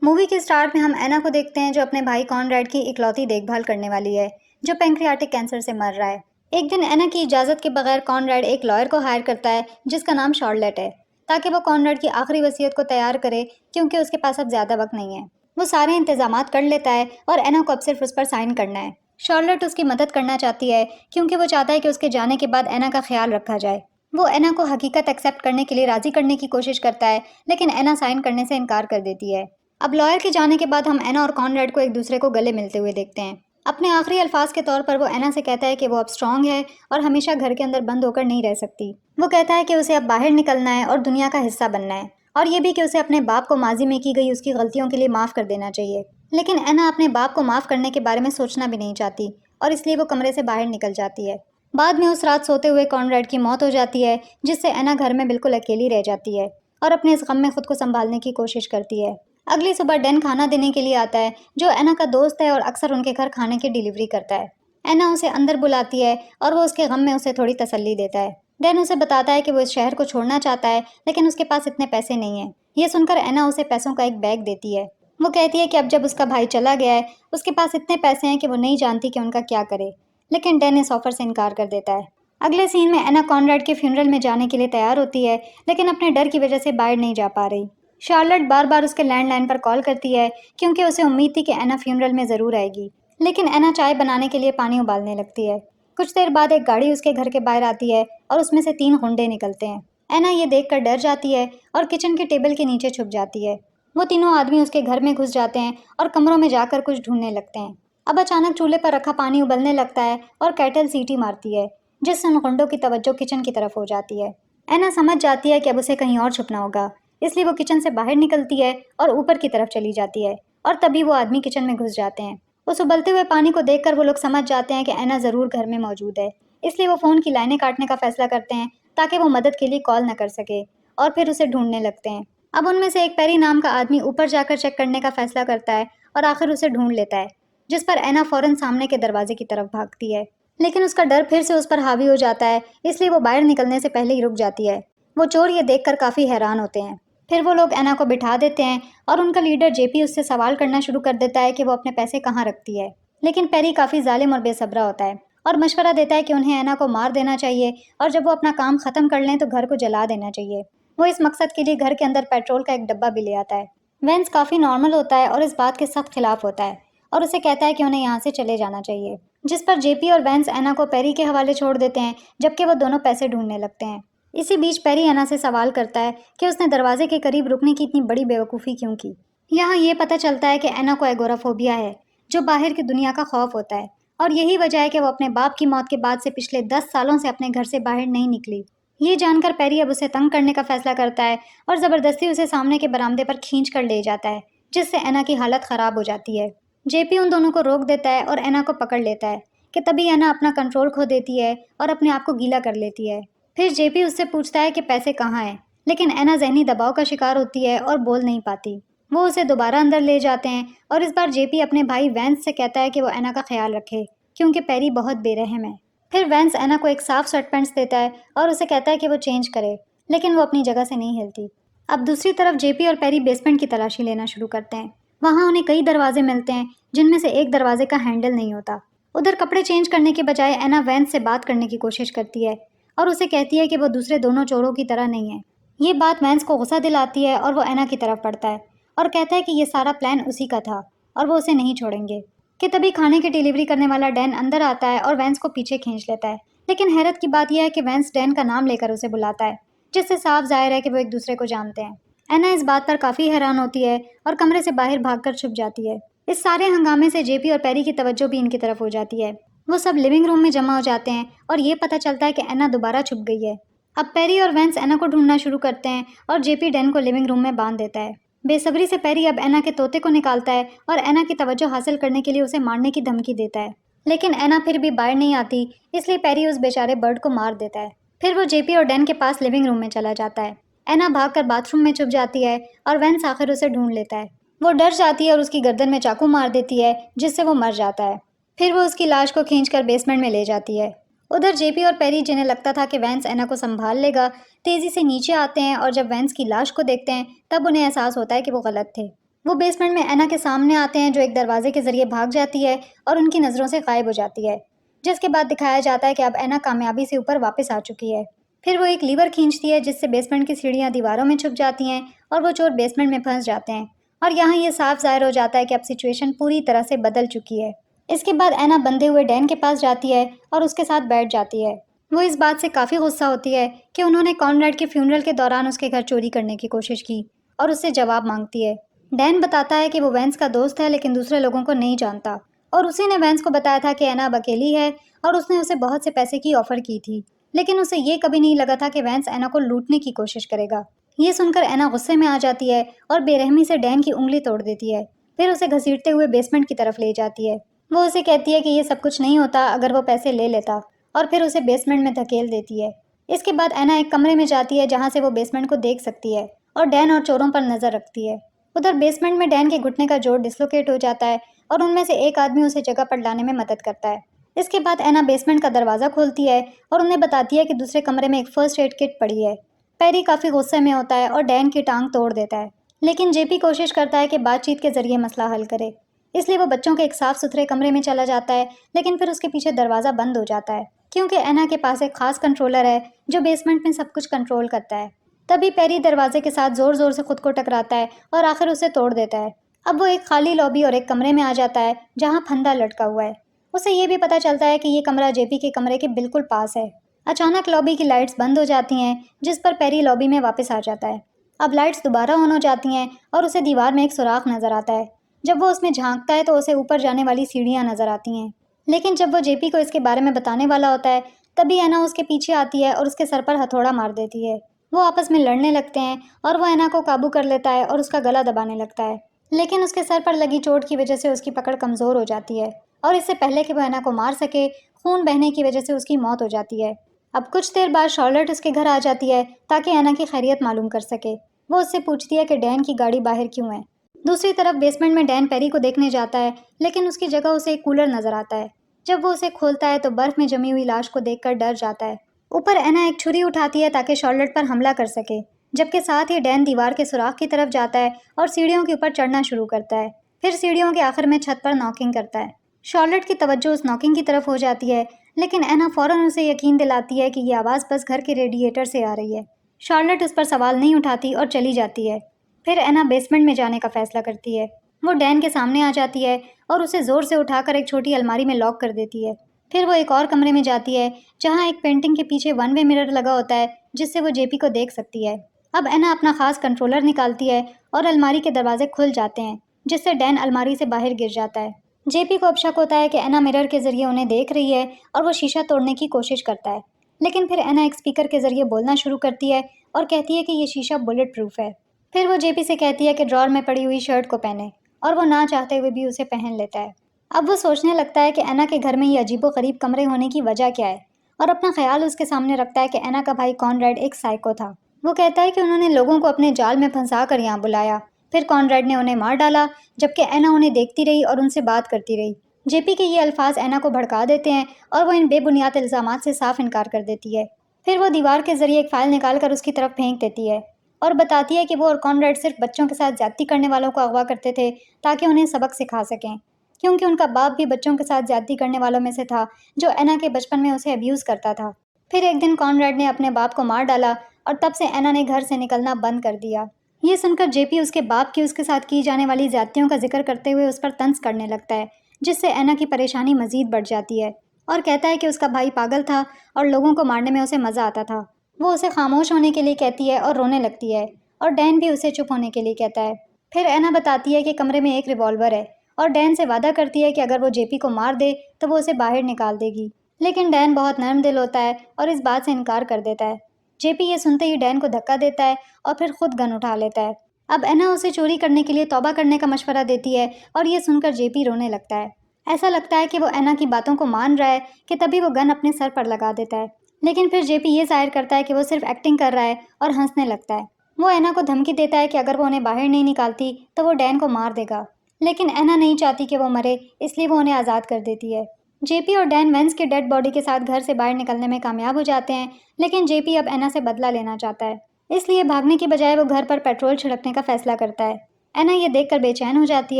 Movie के start में हम एना को देखते हैं जो अपने भाई कॉनरैड की इकलौती देखभाल करने वाली है जो पैंक्रियाटिक कैंसर से मर रहा है। एक दिन एना की इजाज़त के बगैर कॉनरैड एक लॉयर को हायर करता है जिसका नाम शार्लेट है, ताकि वो कॉनरैड की आखिरी वसीयत को तैयार करे क्योंकि उसके पास अब ज़्यादा वक्त नहीं है। वो सारे इंतजामात कर लेता है और एना को अब सिर्फ उस पर साइन करना है। शार्लेट उसकी मदद करना चाहती है क्योंकि वो चाहता है कि उसके जाने के बाद एना का ख्याल रखा जाए। वो एना को हकीकत एक्सेप्ट करने के लिए राज़ी करने की कोशिश करता है, लेकिन एना साइन करने से इनकार कर देती है। अब लॉयर के जाने के बाद हम एना और कॉनरैड को एक दूसरे को गले मिलते हुए देखते हैं। अपने आखिरी अल्फाज के तौर पर वो एना से कहता है कि वो अब स्ट्रांग है और हमेशा घर के अंदर बंद होकर नहीं रह सकती। वो कहता है कि उसे अब बाहर निकलना है और दुनिया का हिस्सा बनना है, और ये भी कि उसे अपने बाप को माजी में की गई उसकी गलतियों के लिए माफ़ कर देना चाहिए। लेकिन एना अपने बाप को माफ़ करने के बारे में सोचना भी नहीं चाहती और इसलिए वो कमरे से बाहर निकल जाती है। बाद में उस रात सोते हुए कॉनरैड की मौत हो जाती है, जिससे एना घर में बिल्कुल अकेली रह जाती है और अपने इस गम में खुद को संभालने की कोशिश करती है। अगली सुबह डैन खाना देने के लिए आता है, जो एना का दोस्त है और अक्सर उनके घर खाने की डिलीवरी करता है। एना उसे अंदर बुलाती है और वो उसके गम में उसे थोड़ी तसल्ली देता है। डैन उसे बताता है कि वो इस शहर को छोड़ना चाहता है, लेकिन उसके पास इतने पैसे नहीं हैं। ये सुनकर एना उसे पैसों का एक बैग देती है। वो कहती है कि अब जब उसका भाई चला गया है, उसके पास इतने पैसे हैं कि वो नहीं जानती कि उनका क्या करे। लेकिन डैन इस ऑफर से इनकार कर देता है। अगले सीन में एना कॉनरैड के फ्यूनरल में जाने के लिए तैयार होती है, लेकिन अपने डर की वजह से बाहर नहीं जा पा रही। शार्लेट बार बार उसके लैंडलाइन पर कॉल करती है क्योंकि उसे उम्मीद थी कि एना फ्यूनरल में ज़रूर आएगी। लेकिन एना चाय बनाने के लिए पानी उबालने लगती है। कुछ देर बाद एक गाड़ी उसके घर के बाहर आती है और उसमें से 3 गुंडे निकलते हैं। एना ये देखकर डर जाती है और किचन के टेबल के नीचे छुप जाती है। वो तीनों आदमी उसके घर में घुस जाते हैं और कमरों में जाकर कुछ ढूंढने लगते हैं। अब अचानक चूल्हे पर रखा पानी उबलने लगता है और केटल सीटी मारती है, जिससे उन गुंडों की तवज्जो किचन की तरफ हो जाती है। एना समझ जाती है कि अब उसे कहीं और छुपना होगा, इसलिए वो किचन से बाहर निकलती है और ऊपर की तरफ चली जाती है, और तभी वो आदमी किचन में घुस जाते हैं। उस उबलते हुए पानी को देखकर वो लोग समझ जाते हैं कि एना ज़रूर घर में मौजूद है, इसलिए वो फ़ोन की लाइनें काटने का फैसला करते हैं ताकि वो मदद के लिए कॉल न कर सके, और फिर उसे ढूंढने लगते हैं। अब उनमें से एक पेरी नाम का आदमी ऊपर जाकर चेक करने का फैसला करता है और आखिर उसे ढूंढ लेता है, जिस पर एना फ़ौरन सामने के दरवाजे की तरफ भागती है। लेकिन उसका डर फिर से उस पर हावी हो जाता है, इसलिए वो बाहर निकलने से पहले ही रुक जाती है। वो चोर ये देखकर काफ़ी हैरान होते हैं। फिर वो लोग एना को बिठा देते हैं और उनका लीडर जेपी उससे सवाल करना शुरू कर देता है कि वो अपने पैसे कहाँ रखती है। लेकिन पेरी काफ़ी जालिम और बेसब्रा होता है और मशवरा देता है कि उन्हें एना को मार देना चाहिए, और जब वो अपना काम ख़त्म कर लें तो घर को जला देना चाहिए। वो इस मकसद के लिए घर के अंदर पेट्रोल का एक डब्बा भी ले आता है। वेंस काफ़ी नॉर्मल होता है और इस बात के सख्त खिलाफ होता है और उसे कहता है कि उन्हें यहाँ से चले जाना चाहिए, जिस पर जेपी और वेंस एना को पेरी के हवाले छोड़ देते हैं, जबकि वो दोनों पैसे ढूंढने लगते हैं। इसी बीच पेरी एना से सवाल करता है कि उसने दरवाजे के करीब रुकने की इतनी बड़ी बेवकूफ़ी क्यों की। यहाँ ये पता चलता है कि एना को एगोराफोबिया है, जो बाहर की दुनिया का खौफ होता है, और यही वजह है कि वो अपने बाप की मौत के बाद से पिछले 10 सालों से अपने घर से बाहर नहीं निकली। ये जानकर पेरी अब उसे तंग करने का फैसला करता है और ज़बरदस्ती उसे सामने के बरामदे पर खींच कर ले जाता है, जिससे एना की हालत ख़राब हो जाती है। जेपी उन दोनों को रोक देता है और एना को पकड़ लेता है कि तभी एना अपना कंट्रोल खो देती है और अपने आप को गीला कर लेती है। फिर जेपी उससे पूछता है कि पैसे कहाँ हैं, लेकिन एना ज़हनी दबाव का शिकार होती है और बोल नहीं पाती। वो उसे दोबारा अंदर ले जाते हैं और इस बार जेपी अपने भाई वैंस से कहता है कि वो एना का ख्याल रखे, क्योंकि पेरी बहुत बेरहम है। फिर वैंस एना को एक साफ स्वेट पैंट्स देता है और उसे कहता है कि वो चेंज करे, लेकिन वो अपनी जगह से नहीं हिलती। अब दूसरी तरफ जेपी और पेरी बेसमेंट की तलाशी लेना शुरू करते हैं। वहाँ उन्हें कई दरवाजे मिलते हैं, जिनमें से एक दरवाजे का हैंडल नहीं होता। उधर कपड़े चेंज करने के बजाय एना वैंस से बात करने की कोशिश करती है और उसे कहती है कि वो दूसरे दोनों चोरों की तरह नहीं है। ये बात वैंस को गुस्सा दिलाती है और वो एना की तरफ बढ़ता है और कहता है कि ये सारा प्लान उसी का था और वो उसे नहीं छोड़ेंगे। कि तभी खाने की डिलीवरी करने वाला डैन अंदर आता है और वैंस को पीछे खींच लेता है। लेकिन हैरत की बात यह है कि वैंस डैन का नाम लेकर उसे बुलाता है, जिससे साफ जाहिर है कि वो एक दूसरे को जानते हैं। एना इस बात पर काफ़ी हैरान होती है और कमरे से बाहर भागकर छुप जाती है। इस सारे हंगामे से जेपी और पेरी की तवज्जो भी इनकी तरफ हो जाती है। वो सब लिविंग रूम में जमा हो जाते हैं और ये पता चलता है कि एना दोबारा छुप गई है। अब पेरी और वेंस एना को ढूंढना शुरू करते हैं और जेपी डैन को लिविंग रूम में बांध देता है। बेसब्री से पेरी अब एना के तोते को निकालता है और एना की तवज्जो हासिल करने के लिए उसे मारने की धमकी देता है। लेकिन एना फिर भी बाहर नहीं आती, इसलिए पेरी उस बेचारे बर्ड को मार देता है। फिर वो जेपी और डैन के पास लिविंग रूम में चला जाता है। एना भागकर बाथरूम में छुप जाती है और वेंस आखिर उसे ढूंढ लेता है। वो डर जाती है और उसकी गर्दन में चाकू मार देती है, जिससे वो मर जाता है। फिर वो उसकी लाश को खींचकर बेसमेंट में ले जाती है। उधर जेपी और पेरी, जिन्हें लगता था कि वैंस एना को संभाल लेगा, तेजी से नीचे आते हैं और जब वैंस की लाश को देखते हैं तब उन्हें एहसास होता है कि वो गलत थे। वो बेसमेंट में एना के सामने आते हैं, जो एक दरवाजे के जरिए भाग जाती है और उनकी नज़रों से गायब हो जाती है, जिसके बाद दिखाया जाता है कि अब एना कामयाबी से ऊपर वापस आ चुकी है। फिर वो एक लीवर खींचती है, जिससे बेसमेंट की सीढ़ियाँ दीवारों में छुप जाती हैं और वो चोर बेसमेंट में फंस जाते हैं। और यहाँ ये साफ ज़ाहिर हो जाता है कि अब सिचुएशन पूरी तरह से बदल चुकी है। इसके बाद एना बंधे हुए डैन के पास जाती है और उसके साथ बैठ जाती है। वो इस बात से काफ़ी गुस्सा होती है कि उन्होंने कॉनरेड के फ्यूनरल के दौरान उसके घर चोरी करने की कोशिश की, और उससे जवाब मांगती है। डैन बताता है कि वो वेंस का दोस्त है, लेकिन दूसरे लोगों को नहीं जानता, और उसी ने वेंस को बताया था कि एना अब अकेली है और उसने उसे बहुत से पैसे की ऑफर की थी। लेकिन उसे ये कभी नहीं लगा था कि वेंस एना को लूटने की कोशिश करेगा। ये सुनकर एना गुस्से में आ जाती है और बेरहमी से डैन की उंगली तोड़ देती है। फिर उसे घसीटते हुए बेसमेंट की तरफ ले जाती है। वो उसे कहती है कि ये सब कुछ नहीं होता अगर वो पैसे ले लेता, और फिर उसे बेसमेंट में धकेल देती है। इसके बाद एना एक कमरे में जाती है जहाँ से वो बेसमेंट को देख सकती है और डैन और चोरों पर नजर रखती है। उधर बेसमेंट में डैन के घुटने का जोड़ डिस्लोकेट हो जाता है और उनमें से एक आदमी उसे जगह पर लाने में मदद करता है। इसके बाद एना बेसमेंट का दरवाज़ा खोलती है और उन्हें बताती है कि दूसरे कमरे में एक फर्स्ट एड किट पड़ी है। पैरी काफ़ी गुस्से में होता है और डैन की टांग तोड़ देता है, लेकिन जेपी कोशिश करता है कि बातचीत के जरिए मसला हल करे। इसलिए वो बच्चों के एक साफ सुथरे कमरे में चला जाता है, लेकिन फिर उसके पीछे दरवाज़ा बंद हो जाता है क्योंकि एना के पास एक खास कंट्रोलर है जो बेसमेंट में सब कुछ कंट्रोल करता है। तभी पैरी दरवाजे के साथ जोर जोर से खुद को टकराता है और आखिर उसे तोड़ देता है। अब वो एक खाली लॉबी और एक कमरे में आ जाता है जहाँ फंदा लटका हुआ है। उसे ये भी पता चलता है कि ये कमरा जेपी के कमरे के बिल्कुल पास है। अचानक लॉबी की लाइट्स बंद हो जाती हैं, जिस पर पैरी लॉबी में वापस आ जाता है। अब लाइट्स दोबारा ऑन हो जाती हैं और उसे दीवार में एक सुराख नजर आता है। जब वो उसमें झांकता है तो उसे ऊपर जाने वाली सीढ़ियाँ नजर आती हैं, लेकिन जब वो जेपी को इसके बारे में बताने वाला होता है तभी एना उसके पीछे आती है और उसके सर पर हथौड़ा मार देती है। वो आपस में लड़ने लगते हैं और वो एना को काबू कर लेता है और उसका गला दबाने लगता है, लेकिन उसके सर पर लगी चोट की वजह से उसकी पकड़ कमज़ोर हो जाती है और इससे पहले कि वो एना को मार सके, खून बहने की वजह से उसकी मौत हो जाती है। अब कुछ देर बाद शार्लेट उसके घर आ जाती है ताकि एना की खैरियत मालूम कर सके। वो उससे पूछती है कि डैन की गाड़ी बाहर क्यों है। दूसरी तरफ बेसमेंट में डैन पेरी को देखने जाता है, लेकिन उसकी जगह उसे एक कूलर नजर आता है। जब वो उसे खोलता है तो बर्फ में जमी हुई लाश को देखकर डर जाता है। ऊपर एना एक छुरी उठाती है ताकि शार्लेट पर हमला कर सके, जबकि साथ ही डैन दीवार के सुराख की तरफ जाता है और सीढ़ियों के ऊपर चढ़ना शुरू करता है। फिर सीढ़ियों के आखिर में छत पर नॉकिंग करता है। शार्लेट की तवज्जो उस नॉकिंग की तरफ हो जाती है, लेकिन एना फौरन उसे यकीन दिलाती है कि ये आवाज़ बस घर के रेडिएटर से आ रही है। शार्लेट उस पर सवाल नहीं उठाती और चली जाती है। फिर एना बेसमेंट में जाने का फैसला करती है। वो डैन के सामने आ जाती है और उसे ज़ोर से उठाकर एक छोटी अलमारी में लॉक कर देती है। फिर वो एक और कमरे में जाती है जहाँ एक पेंटिंग के पीछे वन वे मिरर लगा होता है, जिससे वो जेपी को देख सकती है। अब एना अपना खास कंट्रोलर निकालती है और अलमारी के दरवाजे खुल जाते हैं, जिससे डैन अलमारी से बाहर गिर जाता है। जेपी को अब शक होता है कि एना मिरर के जरिए उन्हें देख रही है और वो शीशा तोड़ने की कोशिश करता है, लेकिन फिर एना एक स्पीकर के जरिए बोलना शुरू करती है और कहती है कि ये शीशा बुलेट प्रूफ है। फिर वो जेपी से कहती है कि ड्रॉर में पड़ी हुई शर्ट को पहने, और वो ना चाहते हुए भी उसे पहन लेता है। अब वो सोचने लगता है कि एना के घर में ये अजीबोगरीब कमरे होने की वजह क्या है, और अपना ख्याल उसके सामने रखता है कि एना का भाई कॉनरेड एक साइको था। वो कहता है कि उन्होंने लोगों को अपने जाल में फंसा कर यहाँ बुलाया, फिर कॉनरेड ने उन्हें मार डाला, जबकि एना उन्हें देखती रही और उनसे बात करती रही। जेपी के ये अल्फाज एना को भड़का देते हैं और वो इन बेबुनियाद इल्ज़ामात से साफ इनकार कर देती है। फिर वो दीवार के जरिए एक फाइल निकाल कर उसकी तरफ फेंक देती है और बताती है कि वो और कॉनरेड सिर्फ बच्चों के साथ ज्यादती करने वालों को अगवा करते थे ताकि उन्हें सबक सिखा सकें, क्योंकि उनका बाप भी बच्चों के साथ ज्यादती करने वालों में से था जो एना के बचपन में उसे अब्यूज़ करता था। फिर एक दिन कॉनरेड ने अपने बाप को मार डाला और तब से एना ने घर से निकलना बंद कर दिया। ये सुनकर जेपी उसके बाप की उसके साथ की जाने वाली ज्यादतियों का जिक्र करते हुए उस पर तंज करने लगता है, जिससे एना की परेशानी मजीद बढ़ जाती है और कहता है कि उसका भाई पागल था और लोगों को मारने में उसे मज़ा आता था। वो उसे खामोश होने के लिए कहती है और रोने लगती है, और डैन भी उसे चुप होने के लिए कहता है। फिर एना बताती है कि कमरे में एक रिवॉल्वर है और डैन से वादा करती है कि अगर वो जेपी को मार दे तो वो उसे बाहर निकाल देगी, लेकिन डैन बहुत नरम दिल होता है और इस बात से इनकार कर देता है। जेपी ये सुनते ही डैन को धक्का देता है और फिर खुद गन उठा लेता है। अब एना उसे चोरी करने के लिए तौबा करने का मशवरा देती है और ये सुनकर जेपी रोने लगता है। ऐसा लगता है कि वो एना की बातों को मान रहा है कि तभी वो गन अपने सर पर लगा देता है, लेकिन फिर जेपी ये जाहिर करता है कि वो सिर्फ एक्टिंग कर रहा है और हंसने लगता है। वो एना को धमकी देता है कि अगर वो उन्हें बाहर नहीं निकालती तो वो डैन को मार देगा, लेकिन एना नहीं चाहती कि वो मरे, इसलिए वो उन्हें आज़ाद कर देती है। जेपी और डैन वेंस की डेड बॉडी के साथ घर से बाहर निकलने में कामयाब हो जाते हैं, लेकिन जेपी अब एना से बदला लेना चाहता है, इसलिए भागने की बजाय वो घर पर पेट्रोल छिड़कने का फैसला करता है। एना ये देखकर बेचैन हो जाती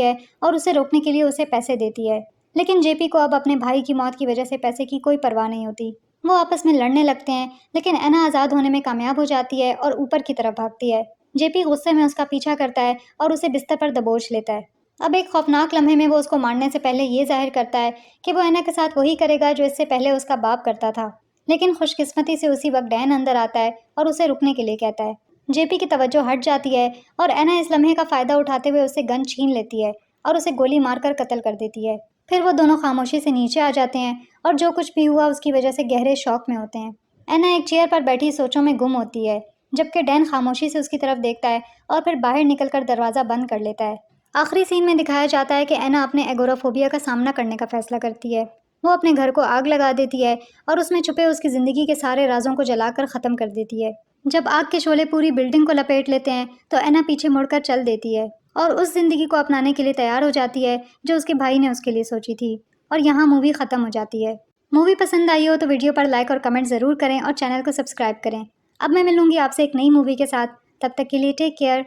है और उसे रोकने के लिए उसे पैसे देती है, लेकिन जेपी को अब अपने भाई की मौत की वजह से पैसे की कोई परवाह नहीं होती। वो आपस में लड़ने लगते हैं, लेकिन एना आज़ाद होने में कामयाब हो जाती है और ऊपर की तरफ भागती है। जेपी गुस्से में उसका पीछा करता है और उसे बिस्तर पर दबोच लेता है। अब एक खौफनाक लम्हे में वो उसको मारने से पहले ये जाहिर करता है कि वो एना के साथ वही करेगा जो इससे पहले उसका बाप करता था। लेकिन खुशकिस्मती से उसी वक्त डैन अंदर आता है और उसे रुकने के लिए कहता है। जेपी की तवज्जो हट जाती है और एना इस लम्हे का फ़ायदा उठाते हुए उससे गन छीन लेती है और उसे गोली मारकर कत्ल कर देती है। फिर वो दोनों खामोशी से नीचे आ जाते हैं और जो कुछ भी हुआ उसकी वजह से गहरे शौक में होते हैं। एना एक चेयर पर बैठी सोचों में गुम होती है, जबकि डैन खामोशी से उसकी तरफ देखता है और फिर बाहर निकलकर दरवाज़ा बंद कर लेता है। आखिरी सीन में दिखाया जाता है कि एना अपने एगोराफोबिया का सामना करने का फैसला करती है। वो अपने घर को आग लगा देती है और उसमें छुपे उसकी ज़िंदगी के सारे राजों को जलाकर ख़त्म कर देती है। जब आग के शोले पूरी बिल्डिंग को लपेट लेते हैं तो एना पीछे मुड़कर चल देती है और उस ज़िंदगी को अपनाने के लिए तैयार हो जाती है जो उसके भाई ने उसके लिए सोची थी। और यहाँ मूवी ख़त्म हो जाती है। मूवी पसंद आई हो तो वीडियो पर लाइक और कमेंट ज़रूर करें और चैनल को सब्सक्राइब करें। अब मैं मिलूंगी आपसे एक नई मूवी के साथ। तब तक के लिए टेक केयर।